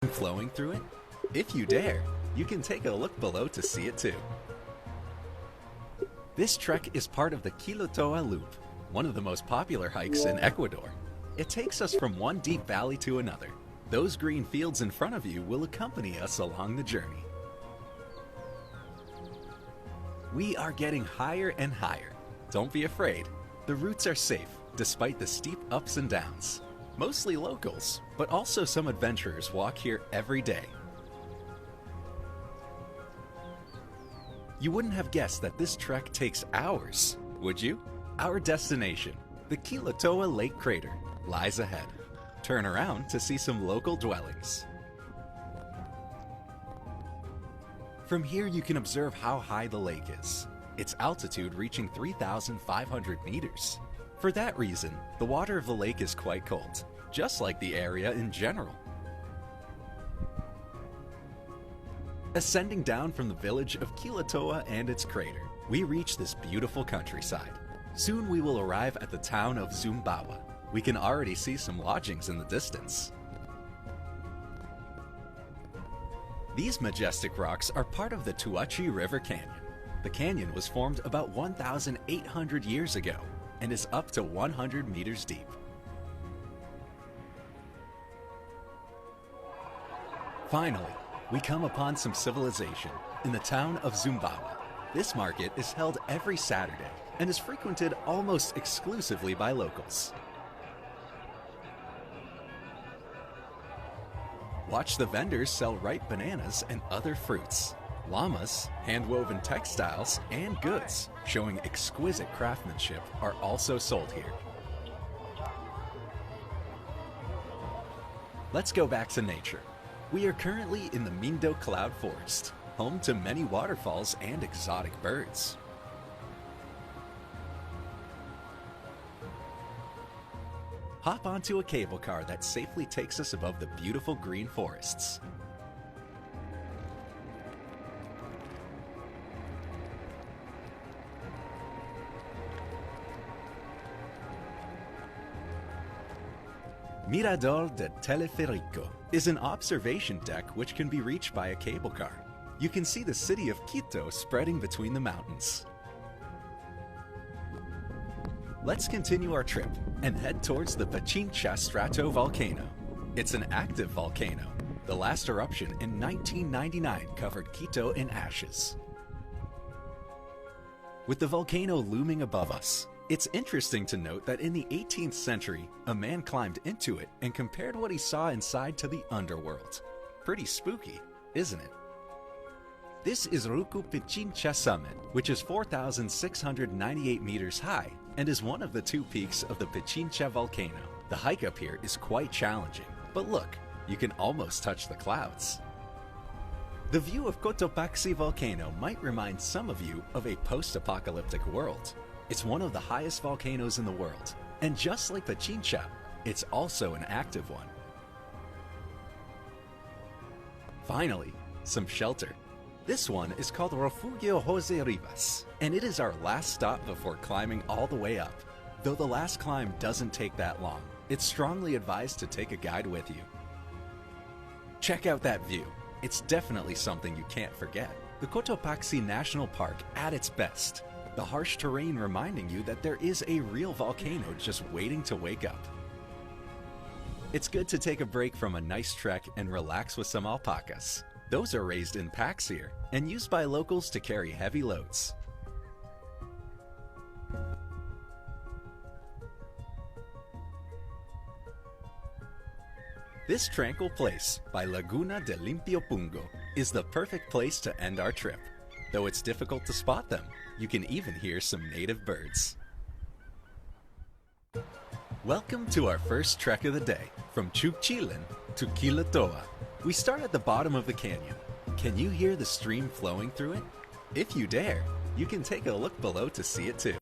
flowing through it? If you dare, you can take a look below to see it too. This trek is part of the Quilotoa Loop, one of the most popular hikes in Ecuador. It takes us from one deep valley to another. Those green fields in front of you will accompany us along the journey. We are getting higher and higher. Don't be afraid. The routes are safe, despite the steep ups and downs. Mostly locals, but also some adventurers walk here every day. You wouldn't have guessed that this trek takes hours, would you? Our destination, the Quilotoa Lake Crater, lies ahead. Turn around to see some local dwellings. From here you can observe how high the lake is, its altitude reaching 3,500 meters. For that reason, the water of the lake is quite cold, just like the area in general. Ascending down from the village of Quilotoa and its crater, we reach this beautiful countryside. Soon we will arrive at the town of Zumbawa. We can already see some lodgings in the distance. These majestic rocks are part of the Tuachi River Canyon. The canyon was formed about 1,800 years ago and is up to 100 meters deep. Finally, we come upon some civilization in the town of Zumbawa. This market is held every Saturday and is frequented almost exclusively by locals. Watch the vendors sell ripe bananas and other fruits. Llamas, hand-woven textiles, and goods showing exquisite craftsmanship are also sold here. Let's go back to nature. We are currently in the Mindo Cloud Forest, home to many waterfalls and exotic birds. Hop onto a cable car that safely takes us above the beautiful green forests. Mirador de Teleférico is an observation deck which can be reached by a cable car. You can see the city of Quito spreading between the mountains. Let's continue our trip and head towards the Pichincha stratovolcano. It's an active volcano. The last eruption in 1999 covered Quito in ashes. With the volcano looming above us, it's interesting to note that in the 18th century, a man climbed into it and compared what he saw inside to the underworld. Pretty spooky, isn't it? This is Ruku Pichincha Summit, which is 4,698 meters high and is one of the two peaks of the Pichincha volcano. The hike up here is quite challenging, but look, you can almost touch the clouds. The view of Cotopaxi volcano might remind some of you of a post-apocalyptic world. It's one of the highest volcanoes in the world, and just like Pichincha, it's also an active one. Finally, some shelter. This one is called Refugio Jose Rivas, and it is our last stop before climbing all the way up. Though the last climb doesn't take that long, it's strongly advised to take a guide with you. Check out that view. It's definitely something you can't forget. The Cotopaxi National Park at its best. The harsh terrain reminding you that there is a real volcano just waiting to wake up. It's good to take a break from a nice trek and relax with some alpacas. Those are raised in packs here and used by locals to carry heavy loads. This tranquil place by Laguna de Limpio Pungo is the perfect place to end our trip. Though it's difficult to spot them, you can even hear some native birds. Welcome to our first trek of the day, from Chukchilan to Quilotoa. We start at the bottom of the canyon. Can you hear the stream flowing through it? If you dare, you can take a look below to see it too.